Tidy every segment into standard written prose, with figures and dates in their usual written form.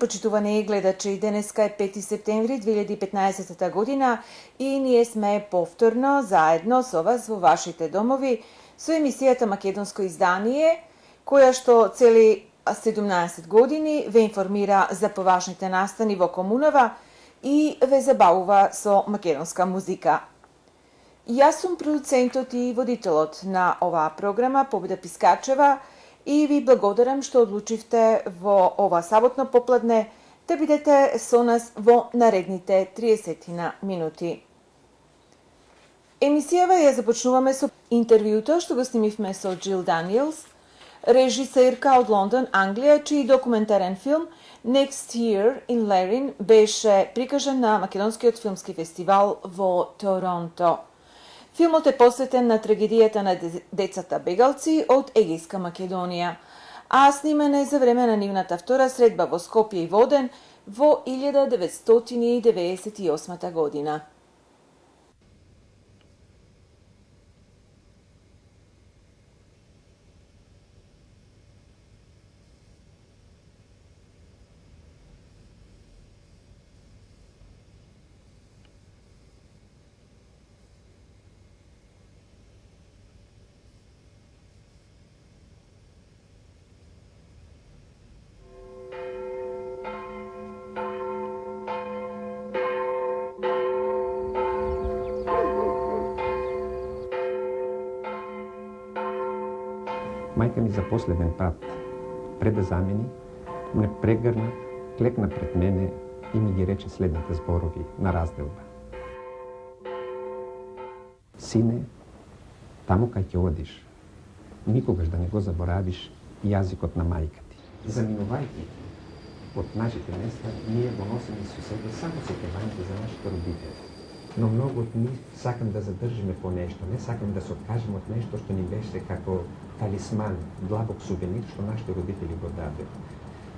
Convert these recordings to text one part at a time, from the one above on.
Почитувани гледачи, денеска е 5 септември 2015 година и ние сме повторно заедно со вас во вашите домови со емисијата Македонско издание, која што цели 17 години ве информира за поважните настани во комунава и ве забавува со македонска музика. Јас сум продуцентот и водителот на оваа програма, Победа Пискачева, и ви благодарам што одлучивте во ова саботно попладне да бидете со нас во наредните 30 минути. Емисијава ја започнуваме со интервјуто што го снимивме со Джил Даниелс, режисерка од Лондон, Англија, чиј документарен филм Next Year in Lerin беше прикажан на Македонскиот филмски фестивал во Торонто. Филмот е посветен на трагедијата на децата бегалци од Егејска Македонија, а снимен е за време на нивната втора средба во Скопје и Воден во 1998 година. Майка ми за последен пат, пред да замени, ме прегърна, клекна пред мене и ми ги рече следните зборови на разделба. Сине, таму кај ќе одиш, никогаш да не го заборавиш јазикот на мајка ти. Заминувајќи од нашите места, ние го носиме со себе само сетевањето за нашите родители. Но многу од нив сакам да задржиме по нешто, не сакам да се откажеме од нешто што ни беше како талисман, длабок сувенир што нашите родители го даде.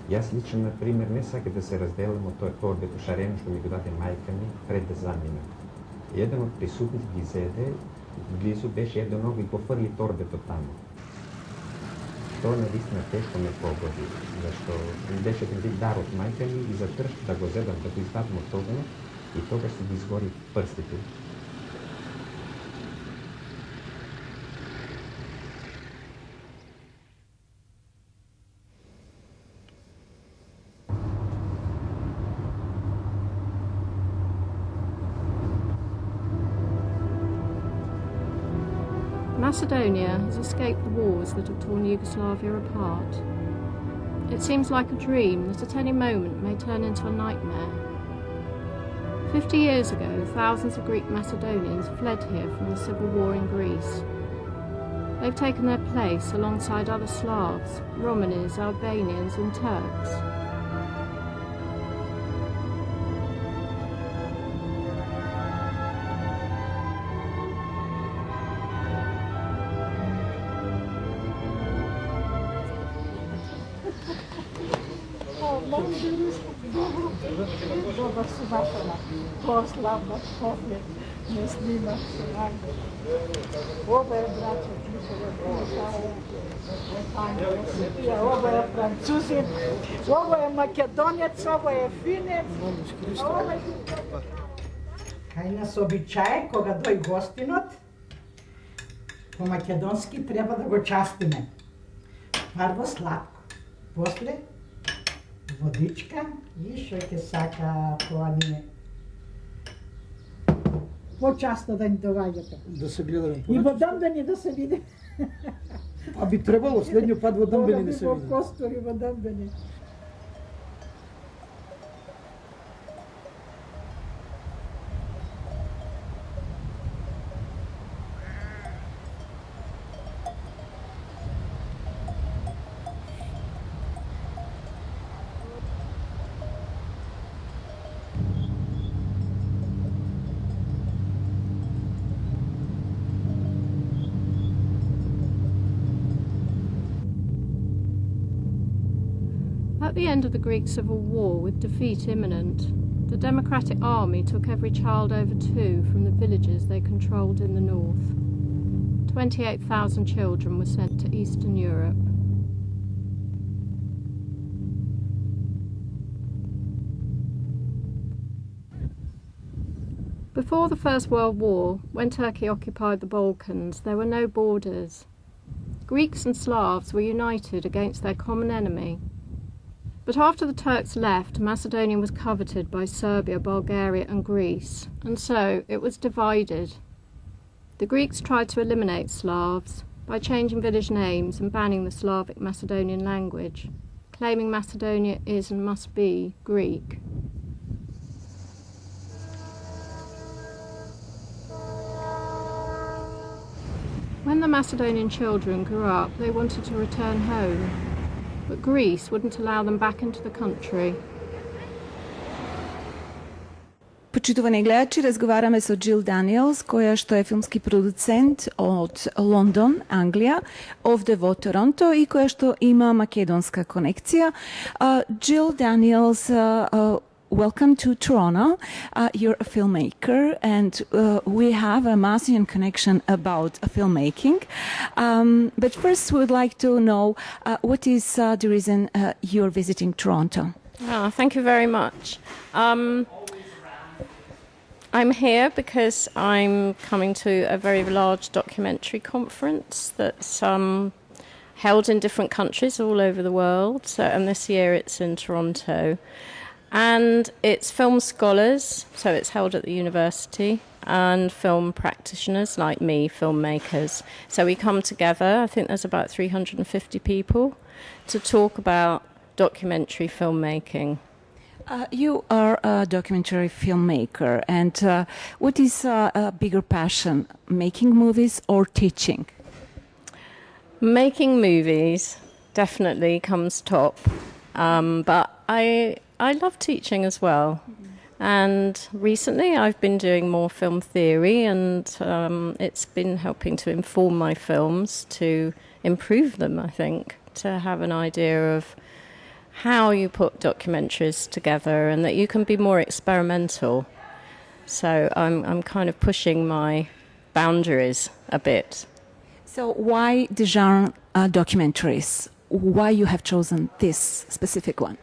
Јас лично, например, не сакам да се разделам од тој торбето шарено што ми го даде мајка ми пред да замина. Еден од присутните ги зеде, близу беше еден ног и го фрли торбето таму. Тоа навистина тешко ме погоди, зашто беше вид дар од мајка ми и затршав да го зедам, да го извадам од тогано и тогаш се ги изгори прстите. Macedonia has escaped the wars that have torn Yugoslavia apart. It seems like a dream that at any moment may turn into a nightmare. 50 years ago, thousands of Greek Macedonians fled here from the civil war in Greece. They've taken their place alongside other Slavs, Romanis, Albanians and Turks. Славна кофе, не снима оба е брача оба е французин, оба е македонец, оба е финец, оба е... Кај нас обичај, кога дој гостинот, по македонски треба да го частиме. Прво сладко, после водичка и што ќе сака тоа ние. По-часто да ни доаѓате. Да се гледаме. И во Дамбени да се види. А би требало следниот пат во Дамбени да се види. Во Костори во Дамбени. At the end of the Greek Civil War, with defeat imminent, the Democratic Army took every child over 2 from the villages they controlled in the north. 28,000 children were sent to Eastern Europe. Before the First World War, when Turkey occupied the Balkans, there were no borders. Greeks and Slavs were united against their common enemy. But after the Turks left, Macedonia was coveted by Serbia, Bulgaria and Greece, and so it was divided. The Greeks tried to eliminate Slavs by changing village names and banning the Slavic Macedonian language, claiming Macedonia is and must be Greek. When the Macedonian children grew up, they wanted to return home, but Greece wouldn't allow them back into the country. Почитувани гледачи, разговараме со Джил Даниелс, која што е филмски продуцент од Лондон, Англија, овде во Торонто и која што има македонска конекција. Jill Daniels, welcome to Toronto. You're a filmmaker, and we have a Macedonian connection about filmmaking. But first, we would like to know what is the reason you're visiting Toronto? Thank you very much. I'm here because I'm coming to a very large documentary conference that's held in different countries all over the world. And this year it's in Toronto. And it's film scholars, so it's held at the university, and film practitioners like me, filmmakers. So we come together, I think there's about 350 people, to talk about documentary filmmaking. You are a documentary filmmaker, and what is a bigger passion, making movies or teaching? Making movies definitely comes top, but I love teaching as well. And recently I've been doing more film theory, and it's been helping to inform my films, to improve them, I think, to have an idea of how you put documentaries together and that you can be more experimental. So I'm kind of pushing my boundaries a bit. So why the genre documentaries? Why you have chosen this specific one?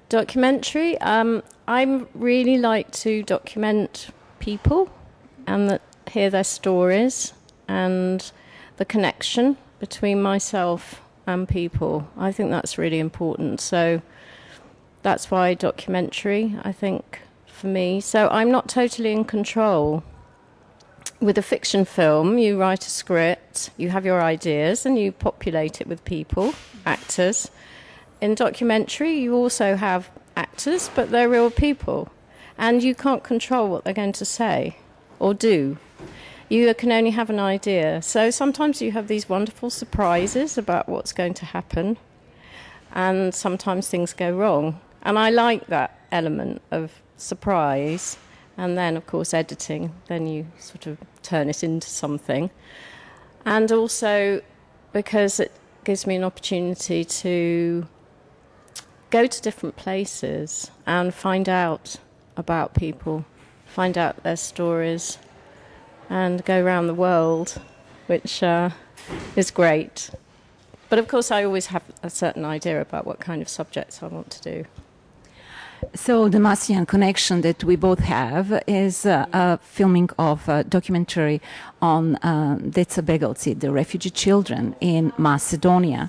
Documentary, I really like to document people and hear their stories and the connection between myself and people. I think that's really important. So that's why documentary, I think, for me. So I'm not totally in control. With a fiction film, you write a script, you have your ideas, and you populate it with people, actors. In documentary, you also have actors, but they're real people. And you can't control what they're going to say or do. You can only have an idea. So sometimes you have these wonderful surprises about what's going to happen, and sometimes things go wrong. And I like that element of surprise. And then, of course, editing. Then you sort of turn it into something. And also because it gives me an opportunity to go to different places and find out about people, find out their stories, and go around the world, which is great. But of course I always have a certain idea about what kind of subjects I want to do. So the Macedonian connection that we both have is a filming of a documentary on Deca Begalci, the refugee children in Macedonia.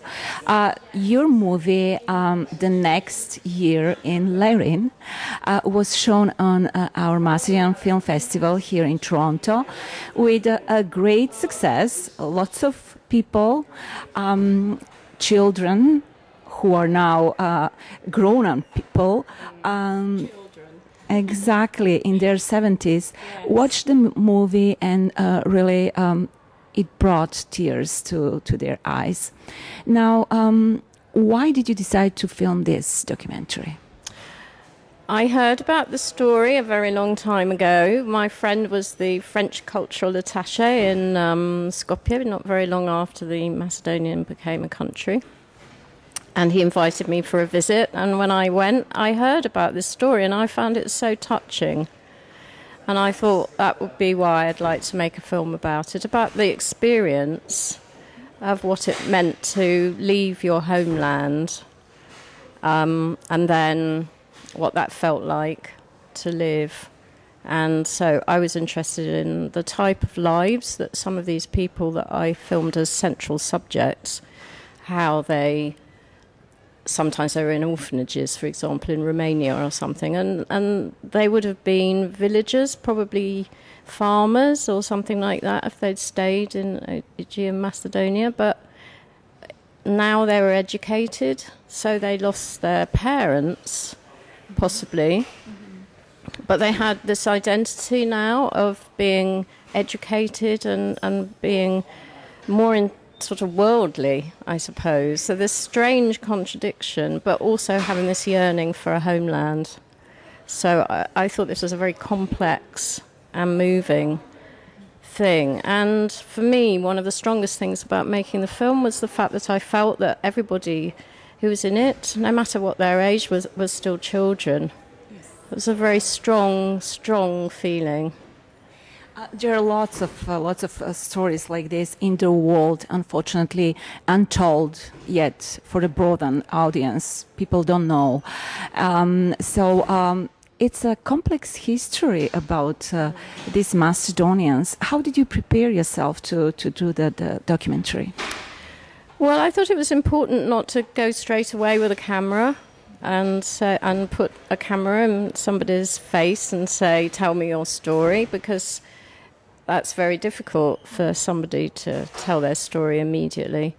Your movie, the next year in Lerin, was shown on our Macedonian Film Festival here in Toronto with a great success. Lots of people, children, who are now grown-up people, exactly in their 70s, yes, watched the movie and really it brought tears to their eyes. Now, why did you decide to film this documentary? I heard about the story a very long time ago. My friend was the French cultural attaché in Skopje, not very long after the Macedonian became a country. And he invited me for a visit, and when I went, I heard about this story, and I found it so touching. And I thought that would be why I'd like to make a film about it, about the experience of what it meant to leave your homeland, and then what that felt like to live And so I was interested in the type of lives that some of these people that I filmed as central subjects, how sometimes they were in orphanages, for example, in Romania or something, and they would have been villagers, probably farmers or something like that if they'd stayed in Aegean Macedonia, but now they were educated, so they lost their parents, possibly. But they had this identity now of being educated and being more in sort of worldly, I suppose. So this strange contradiction, but also having this yearning for a homeland. So I thought this was a very complex and moving thing. And for me, one of the strongest things about making the film was the fact that I felt that everybody who was in it, no matter what their age, was still children. It was a very strong feeling. There are lots of stories like this in the world, unfortunately untold yet for the broader audience. People don't know. It's a complex history about these Macedonians. How did you prepare yourself to do the documentary? Well, I thought it was important not to go straight away with a camera and put a camera in somebody's face and say, tell me your story, because that's very difficult for somebody to tell their story immediately.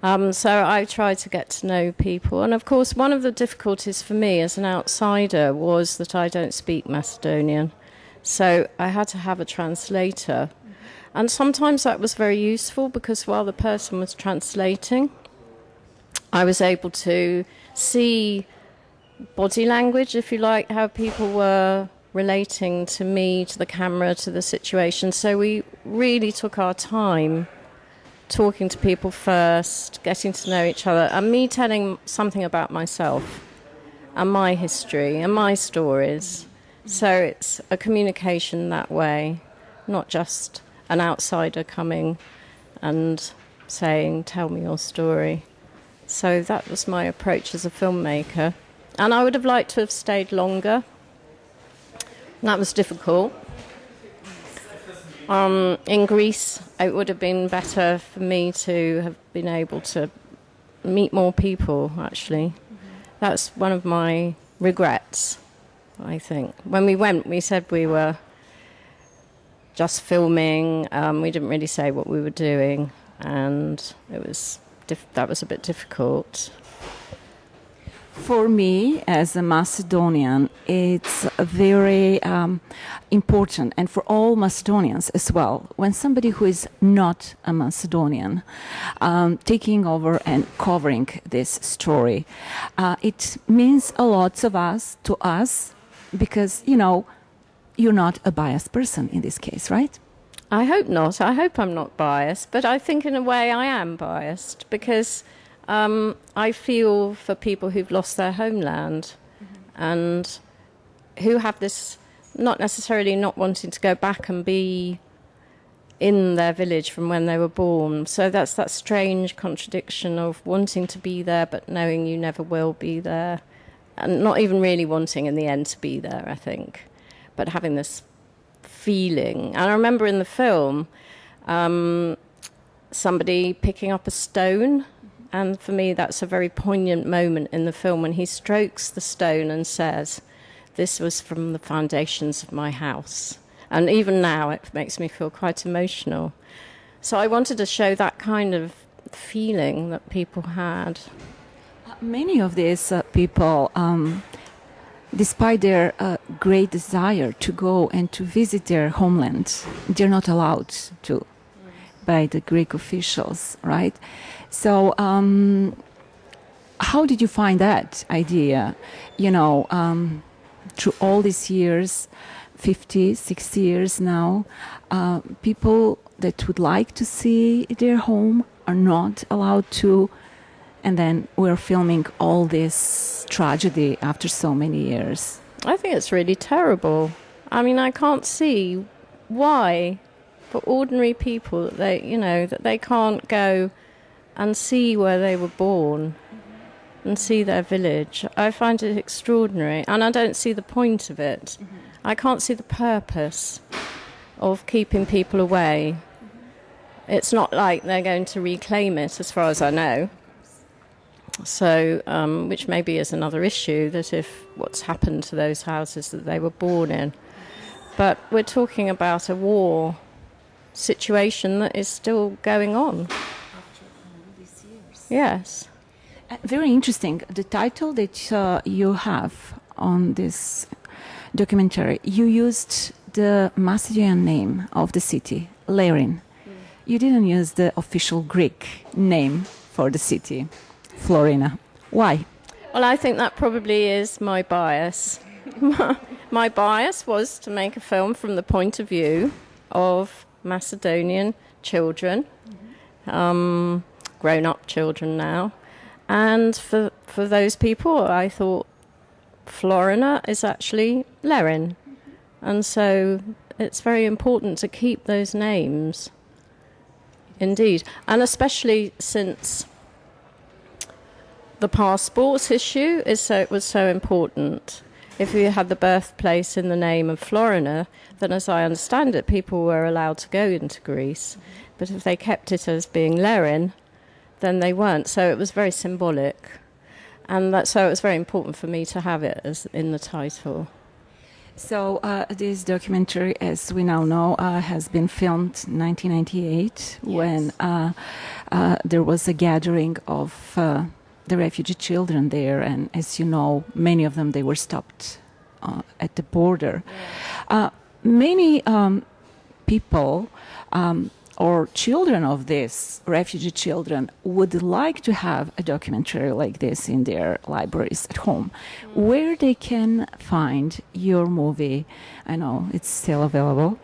So I tried to get to know people. And of course, one of the difficulties for me as an outsider was that I don't speak Macedonian. So I had to have a translator. And sometimes that was very useful because while the person was translating, I was able to see body language, if you like, how people were relating to me, to the camera, to the situation. So we really took our time talking to people first, getting to know each other, and me telling something about myself and my history and my stories. So it's a communication that way, not just an outsider coming and saying, tell me your story. So that was my approach as a filmmaker. And I would have liked to have stayed longer. That was difficult. In Greece, it would have been better for me to have been able to meet more people, actually. That's one of my regrets, I think. When we went, we said we were just filming. We didn't really say what we were doing, and that was a bit difficult. For me, as a Macedonian, it's very important, and for all Macedonians as well, when somebody who is not a Macedonian taking over and covering this story, it means a lot to us, because, you're not a biased person in this case, right? I hope not. I hope I'm not biased, but I think in a way I am biased, because I feel for people who've lost their homeland and who have this, not necessarily not wanting to go back and be in their village from when they were born. So that's that strange contradiction of wanting to be there but knowing you never will be there, and not even really wanting in the end to be there, I think, but having this feeling. And I remember in the film somebody picking up a stone. And for me, that's a very poignant moment in the film when he strokes the stone and says, this was from the foundations of my house. And even now, it makes me feel quite emotional. So I wanted to show that kind of feeling that people had. Many of these people, despite their great desire to go and to visit their homeland, they're not allowed to by the Greek officials, right? So how did you find that idea, through all these years, 50, 60 years now, people that would like to see their home are not allowed to, and then we're filming all this tragedy after so many years? I think it's really terrible. I mean, I can't see why, for ordinary people, that they can't go and see where they were born and see their village. I find it extraordinary, and I don't see the point of it. I can't see the purpose of keeping people away. It's not like they're going to reclaim it, as far as I know. So, which maybe is another issue, that if what's happened to those houses that they were born in. But we're talking about a war situation that is still going on. After all these years. Yes. Very interesting. The title that you have on this documentary, you used the Macedonian name of the city, Lerin. You didn't use the official Greek name for the city, Florina. Why? Well, I think that probably is my bias. My bias was to make a film from the point of view of Macedonian children, grown-up children now. And for those people, I thought Florina is actually Lerin. And so it's very important to keep those names. Indeed. And especially since the passport issue was so important. If you had the birthplace in the name of Florina, then as I understand it, people were allowed to go into Greece. But if they kept it as being Lerin, then they weren't. So it was very symbolic. And so it was very important for me to have it as in the title. So this documentary, as we now know, has been filmed in 1998 when there was a gathering of the refugee children there. And as you know, many of them, they were stopped at the border. Many people or children of these refugee children would like to have a documentary like this in their libraries at home, where they can find your movie. I know it's still available.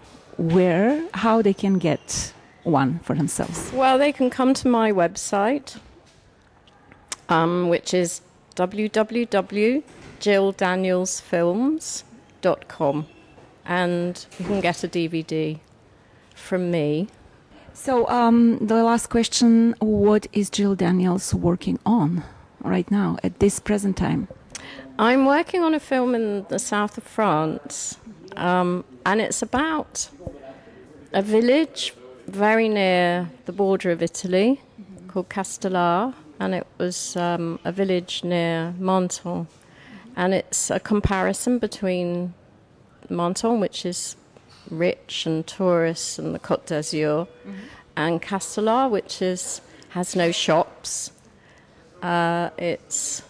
How they can get one for themselves? Well, they can come to my website, which is www.jilldanielsfilms.com, and you can get a DVD from me. So the last question, what is Jill Daniels working on right now at this present time? I'm working on a film in the south of France, and it's about a village very near the border of Italy called Castellar, and it was a village near Menton. And it's a comparison between Menton, which is rich and tourists and the Côte d'Azur, and Castellar, which has no shops. It's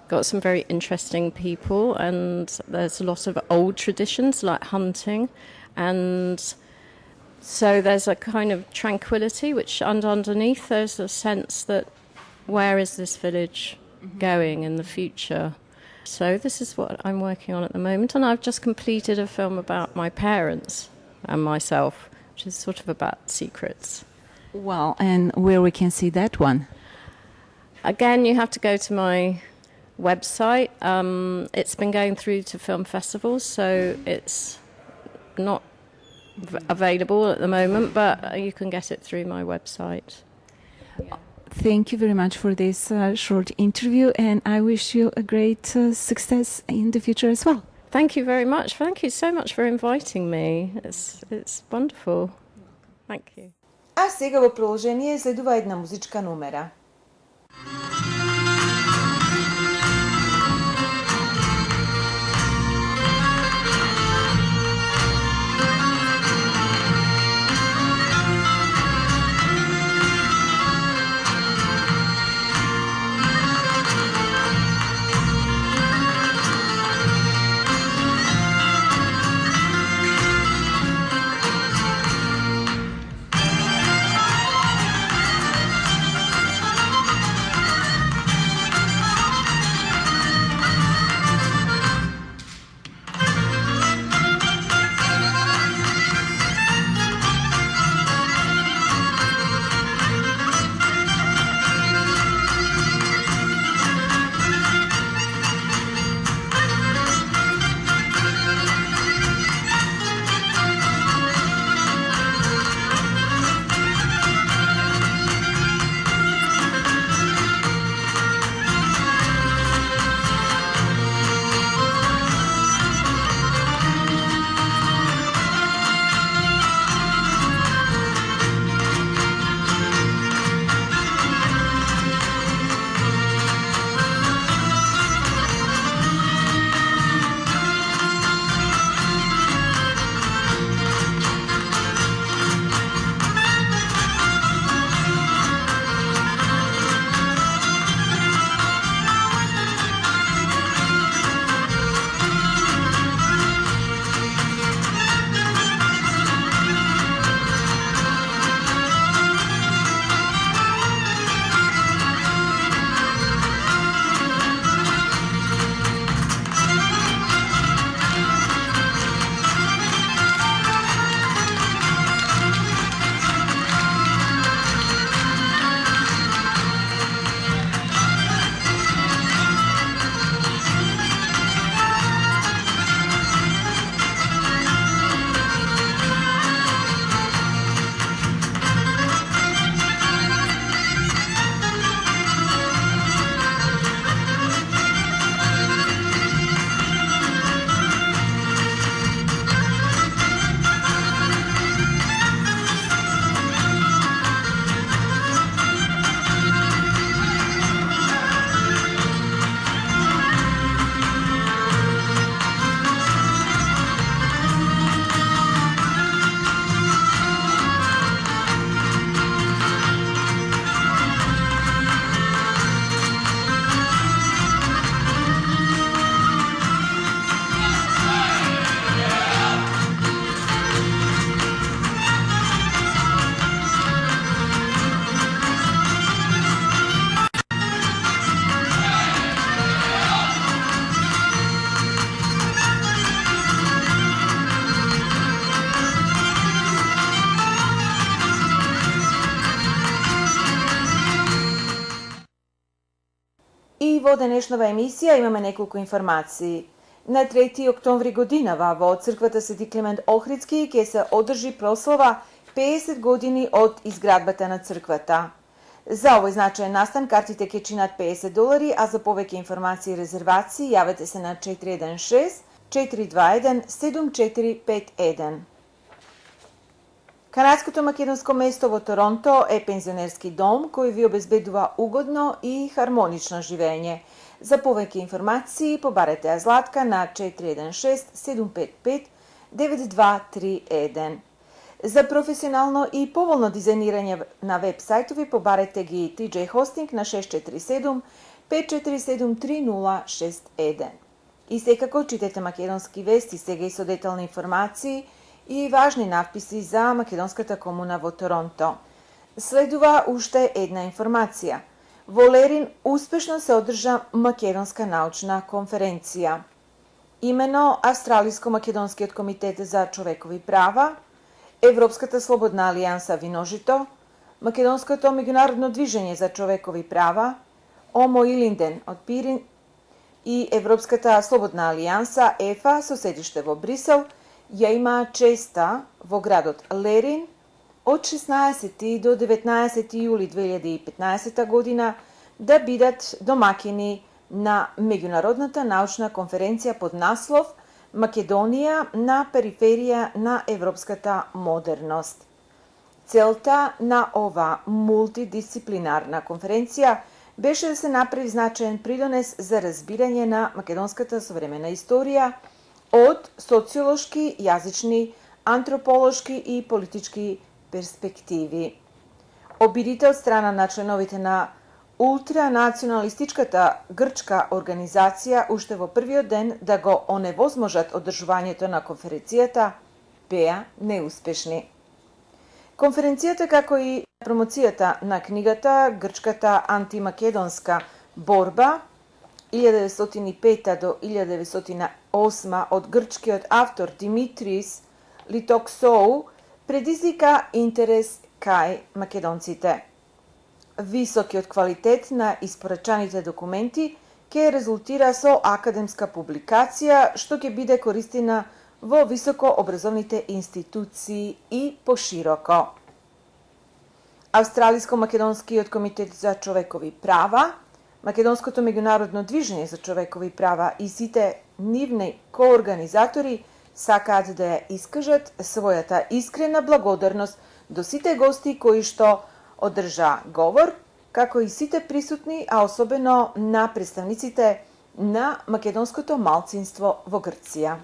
got some very interesting people, and there's a lot of old traditions like hunting, and so there's a kind of tranquility, which underneath there's a sense that where is this village going in the future? So this is what I'm working on at the moment, and I've just completed a film about my parents and myself, which is sort of about secrets. Well, and where we can see that one? Again, you have to go to my website. It's been going through to film festivals, so it's not available at the moment, but you can get it through my website. Thank you very much for this short interview, and I wish you a great success in the future as well. Thank you very much. Thank you so much for inviting me. It's wonderful. Thank you. А сега во продолжение следува една музичка номера. во денешнава емисија имаме неколку информации. На 3. октомври годинава во црквата Свети Климент Охридски ќе се одржи прослава 50 години од изградбата на црквата. За овој значаен настан картите ќе чинат $50, а за повеќе информации и резервации јавете се на 416-421-7451. Канадското македонско место во Торонто е пензионерски дом кој ви обезбедува угодно и хармонично живење. За повеќе информации побарете ја Златка на 416-755-9231. За професионално и поволно дизајнирање на веб-сајтови побарете ги TJ Hosting на 647-547-3061. И секако читете македонски вести сега и со детални информации и важни надписи за македонската комуна во Торонто. Следува уште една информација. Во Лерин успешно се одржа македонска научна конференција. Имено Австралиско-македонскиот комитет за човекови права, Европската слободна алијанса Виножито, Македонското меѓународно движење за човекови права, Омо Илинден од Пирин и Европската слободна алијанса ЕФА со седиште во Брисел ја има честа во градот Лерин од 16 до 19 јули 2015 година да бидат домакини на меѓународната научна конференција под наслов Македонија на периферија на европската модерност. Целта на ова мултидисциплинарна конференција беше да се направи значаен придонес за разбирање на македонската современа историја од социолошки, јазични, антрополошки и политички перспективи. Обидите од страна на членовите на ултранационалистичката грчка организација уште во првиот ден да го оневозможат одржувањето на конференцијата беа неуспешни. Конференцијата, како и промоцијата на книгата Грчката антимакедонска борба 1905 до 1908 од грчкиот автор Димитрис Литоксоу предизвика интерес кај македонците. Високиот квалитет на испорачаните документи ќе резултира со академска публикација што ќе биде користена во високообразовните институции и пошироко. Австралиско-македонскиот комитет за човекови права, Македонското меѓународно движење за човекови права и сите нивни коорганизатори сакаат да ја искажат својата искрена благодарност до сите гости кои што одржа говор, како и сите присутни, а особено на представниците на македонското малцинство во Грција.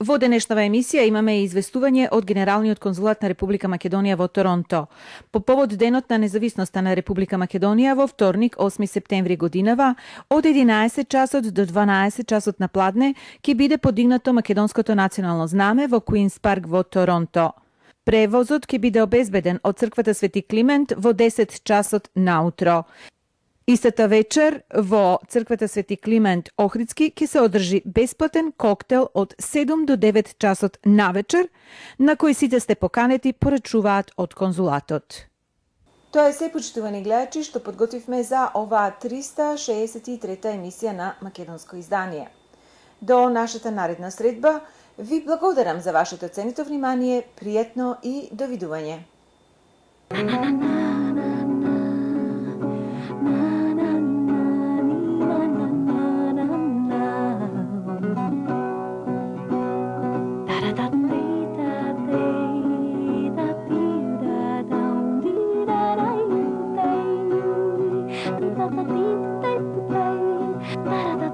Во денешнава емисија имаме известување од Генералниот конзулат на Република Македонија во Торонто. По повод Денот на независноста на Република Македонија во вторник, 8 септември годинава, од 11 часот до 12 часот на пладне, ќе биде подигнато македонското национално знаме во Куинс парк во Торонто. Превозот ќе биде обезбеден од црквата Свети Климент во 10 часот наутро. Истата вечер во црквата Свети Климент Охридски ќе се одржи бесплатен коктел од 7 до 9 часот навечер, на кој сите сте поканети, порачуваат од конзулатот. Тоа е се, почитувани гледачи, што подготвивме за оваа 363-та емисија на Македонско издание. До нашата наредна средба ви благодарам за вашето ценито внимание, пријатно и довидување. Da da